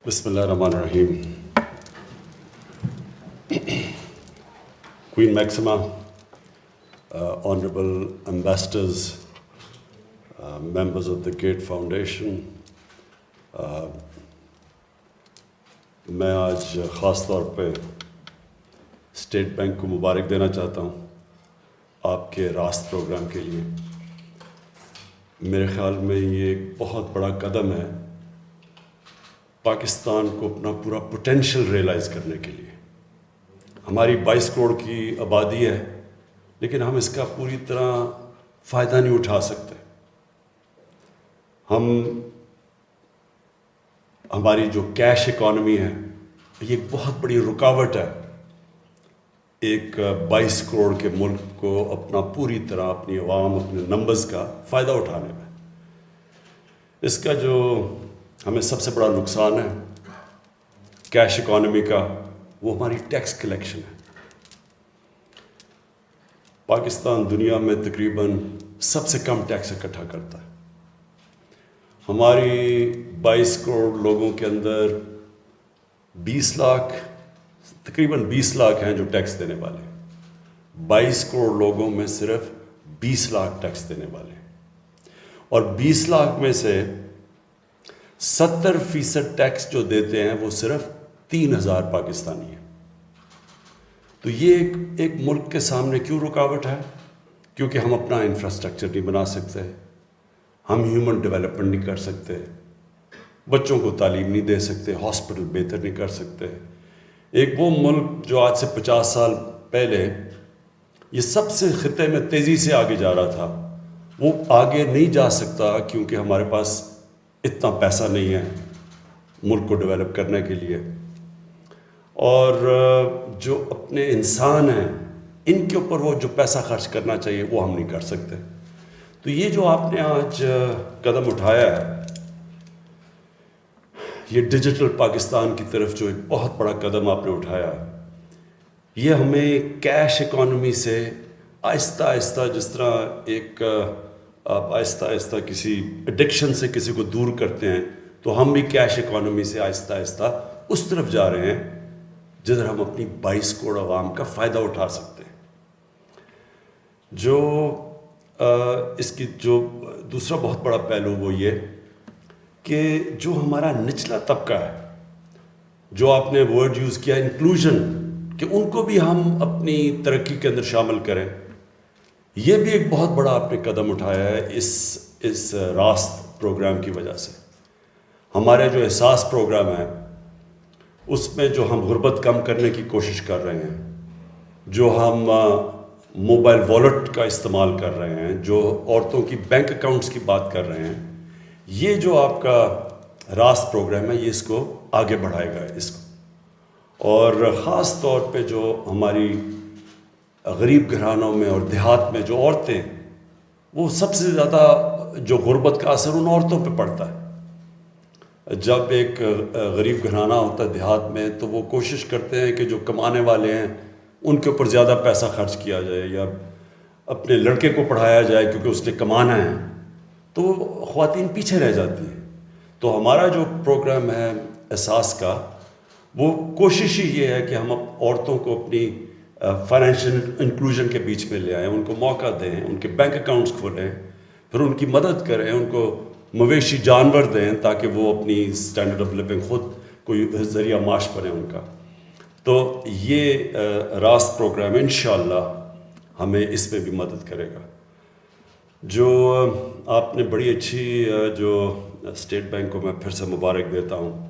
بسم اللہ الرحمن الرحیم. Queen Maxima, honorable ambassadors, members of the Gate Foundation, میں آج خاص طور پہ اسٹیٹ بینک کو مبارک دینا چاہتا ہوں آپ کے راست پروگرام کے لیے. میرے خیال میں یہ ایک بہت بڑا قدم ہے پاکستان کو اپنا پورا پوٹینشیل ریئلائز کرنے کے لیے. ہماری 22 کروڑ کی آبادی ہے لیکن ہم اس کا پوری طرح فائدہ نہیں اٹھا سکتے. ہماری جو کیش اکانومی ہے یہ ایک بہت بڑی رکاوٹ ہے ایک 22 کروڑ کے ملک کو اپنا پوری طرح اپنی عوام اپنے نمبرز کا فائدہ اٹھانے میں. اس کا جو ہمیں سب سے بڑا نقصان ہے کیش اکانومی کا وہ ہماری ٹیکس کلیکشن ہے. پاکستان دنیا میں تقریباً سب سے کم ٹیکس اکٹھا کرتا ہے. ہماری 22 کروڑ لوگوں کے اندر 20 لاکھ تقریباً 20 لاکھ ہیں جو ٹیکس دینے والے ہیں. 22 کروڑ لوگوں میں صرف 20 لاکھ ٹیکس دینے والے ہیں اور 20 لاکھ میں سے 70% ٹیکس جو دیتے ہیں وہ صرف 3000 پاکستانی ہیں. تو یہ ایک ملک کے سامنے کیوں رکاوٹ ہے؟ کیونکہ ہم اپنا انفراسٹرکچر نہیں بنا سکتے, ہم ہیومن ڈیولپمنٹ نہیں کر سکتے, بچوں کو تعلیم نہیں دے سکتے, ہاسپٹل بہتر نہیں کر سکتے. ایک وہ ملک جو آج سے 50 سال پہلے یہ سب سے خطے میں تیزی سے آگے جا رہا تھا وہ آگے نہیں جا سکتا کیونکہ ہمارے پاس اتنا پیسہ نہیں ہے ملک کو ڈیولپ کرنے کے لیے. اور جو اپنے انسان ہیں ان کے اوپر وہ جو پیسہ خرچ کرنا چاہیے وہ ہم نہیں کر سکتے. تو یہ جو آپ نے آج قدم اٹھایا ہے یہ ڈیجیٹل پاکستان کی طرف جو ایک بہت بڑا قدم آپ نے اٹھایا یہ ہمیں کیش اکانومی سے آہستہ آہستہ جس طرح ایک آپ آہستہ آہستہ کسی ایڈکشن سے کسی کو دور کرتے ہیں تو ہم بھی کیش اکانومی سے آہستہ آہستہ اس طرف جا رہے ہیں جدھر ہم اپنی 22 کروڑ عوام کا فائدہ اٹھا سکتے ہیں. جو اس کی جو دوسرا بہت بڑا پہلو وہ یہ کہ جو ہمارا نچلا طبقہ ہے جو آپ نے ورڈ یوز کیا انکلوژن کہ ان کو بھی ہم اپنی ترقی کے اندر شامل کریں, یہ بھی ایک بہت بڑا آپ نے قدم اٹھایا ہے اس راست پروگرام کی وجہ سے. ہمارے جو احساس پروگرام ہے اس میں جو ہم غربت کم کرنے کی کوشش کر رہے ہیں, جو ہم موبائل والیٹ کا استعمال کر رہے ہیں, جو عورتوں کی بینک اکاؤنٹس کی بات کر رہے ہیں, یہ جو آپ کا راست پروگرام ہے یہ اس کو آگے بڑھائے گا اس کو. اور خاص طور پہ جو ہماری غریب گھرانوں میں اور دیہات میں جو عورتیں وہ سب سے زیادہ جو غربت کا اثر ان عورتوں پہ پڑتا ہے. جب ایک غریب گھرانہ ہوتا ہے دیہات میں تو وہ کوشش کرتے ہیں کہ جو کمانے والے ہیں ان کے اوپر زیادہ پیسہ خرچ کیا جائے یا اپنے لڑکے کو پڑھایا جائے کیونکہ اس نے کمانا ہے, تو خواتین پیچھے رہ جاتی ہیں. تو ہمارا جو پروگرام ہے احساس کا وہ کوشش ہی یہ ہے کہ ہم عورتوں کو اپنی فائنینشیل انکلوژن کے بیچ میں لے آئیں, ان کو موقع دیں, ان کے بینک اکاؤنٹس کھولیں, پھر ان کی مدد کریں, ان کو مویشی جانور دیں تاکہ وہ اپنی اسٹینڈرڈ آف لیونگ خود کوئی ذریعہ معاش بنے ان کا. تو یہ راست پروگرام انشاءاللہ ہمیں اس میں بھی مدد کرے گا. جو آپ نے بڑی اچھی جو اسٹیٹ بینک کو میں پھر سے مبارک دیتا ہوں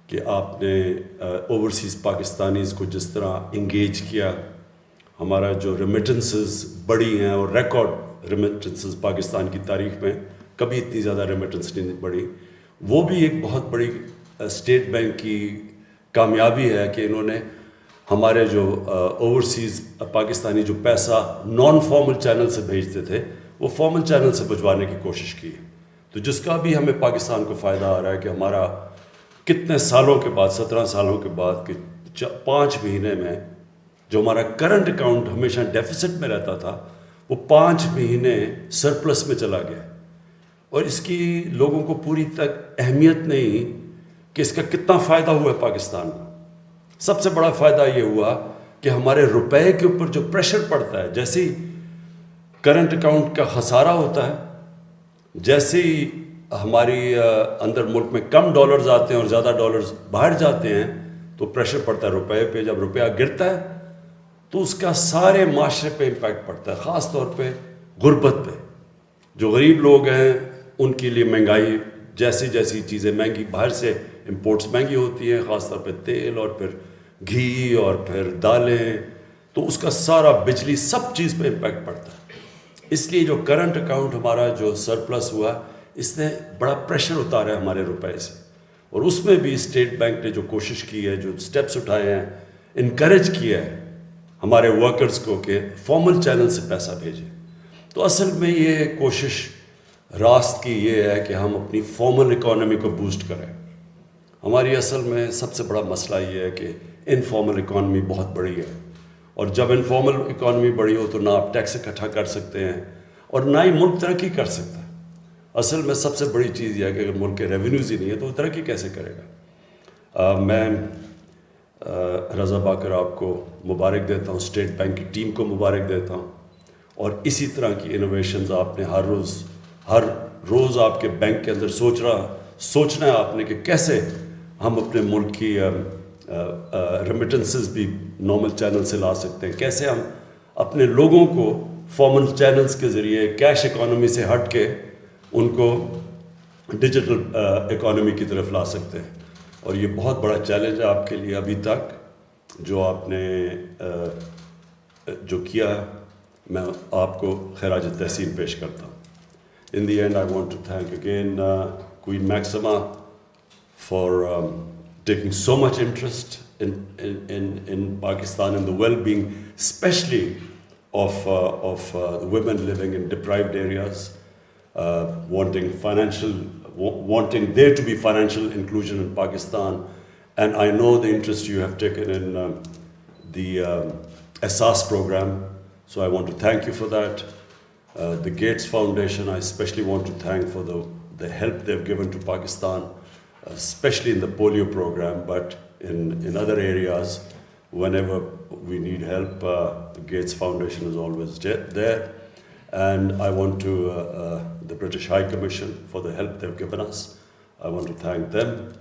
کہ آپ نے اوورسیز پاکستانیز کو جس طرح انگیج کیا. ہمارا جو ریمیٹنسز بڑی ہیں اور ریکارڈ ریمیٹنسز پاکستان کی تاریخ میں کبھی اتنی زیادہ ریمیٹنس نہیں بڑھی, وہ بھی ایک بہت بڑی اسٹیٹ بینک کی کامیابی ہے کہ انہوں نے ہمارے جو اوورسیز پاکستانی جو پیسہ نان فارمل چینل سے بھیجتے تھے وہ فارمل چینل سے بھجوانے کی کوشش کی. تو جس کا بھی ہمیں پاکستان کو فائدہ آ رہا ہے کہ ہمارا کتنے سالوں کے بعد 17 سالوں کے بعد کہ 5 مہینے میں جو ہمارا کرنٹ اکاؤنٹ ہمیشہ ڈیفیسٹ میں رہتا تھا وہ 5 مہینے سرپلس میں چلا گیا. اور اس کی لوگوں کو پوری تک اہمیت نہیں کہ اس کا کتنا فائدہ ہوا ہے پاکستان کو. سب سے بڑا فائدہ یہ ہوا کہ ہمارے روپے کے اوپر جو پریشر پڑتا ہے، جیسے ہی کرنٹ اکاؤنٹ کا خسارہ ہوتا ہے، جیسے ہی ہماری اندر ملک میں کم ڈالرز آتے ہیں اور زیادہ ڈالرز باہر جاتے ہیں تو پریشر پڑتا ہے روپے پہ. جب روپیہ گرتا ہے تو اس کا سارے معاشرے پہ امپیکٹ پڑتا ہے، خاص طور پہ غربت پہ. جو غریب لوگ ہیں ان کے لیے مہنگائی، جیسی جیسی چیزیں مہنگی، باہر سے امپورٹس مہنگی ہوتی ہیں، خاص طور پہ تیل اور پھر گھی اور پھر دالیں، تو اس کا سارا بجلی سب چیز پہ امپیکٹ پڑتا ہے. اس لیے جو کرنٹ اکاؤنٹ ہمارا جو سرپلس ہوا، اس نے بڑا پریشر اتارا ہے ہمارے روپے سے. اور اس میں بھی اسٹیٹ بینک نے جو کوشش کی ہے، جو سٹیپس اٹھائے ہیں، انکریج کیا ہے ہمارے ورکرز کو کہ فارمل چینل سے پیسہ بھیجیں. تو اصل میں یہ کوشش راست کی یہ ہے کہ ہم اپنی فارمل اکانومی کو بوسٹ کریں. ہماری اصل میں سب سے بڑا مسئلہ یہ ہے کہ انفارمل اکانومی بہت بڑی ہے، اور جب انفارمل اکانومی بڑی ہو تو نہ آپ ٹیکس اکٹھا کر سکتے ہیں اور نہ ہی ملک ترقی کر سکتا ہے. اصل میں سب سے بڑی چیز یہ ہے کہ اگر ملک کے ریونیوز ہی نہیں ہے تو وہ ترقی کیسے کرے گا. میں رضا باقر آپ کو مبارک دیتا ہوں، اسٹیٹ بینک کی ٹیم کو مبارک دیتا ہوں، اور اسی طرح کی انوویشنز آپ نے ہر روز آپ کے بینک کے اندر سوچنا ہے آپ نے کہ کیسے ہم اپنے ملک کی ریمیٹنسز بھی نارمل چینل سے لا سکتے ہیں، کیسے ہم اپنے لوگوں کو فارمل چینلز کے ذریعے کیش اکانومی سے ہٹ کے ان کو ڈیجیٹل اکانومی کی طرف لا سکتے ہیں. اور یہ بہت بڑا چیلنج ہے آپ کے لیے ابھی تک جو آپ نے جو کیا ہے. میں آپ کو خراج تحسین پیش کرتا ہوں. In the end, I want to thank again Queen Maxima for taking so much interest in Pakistan and the well-being, especially of the women living in deprived areas, wanting there to be financial inclusion in Pakistan. And I know the interest you have taken in the Asas program, so I want to thank you for that. The Gates Foundation, I especially want to thank for the help they've given to Pakistan, especially in the polio program, but in other areas, whenever we need help, the Gates Foundation is always there. And I want to, the British High Commission for the help they've given us. I want to thank them.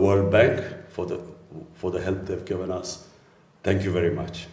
World Bank for the help they've given us. Thank you very much.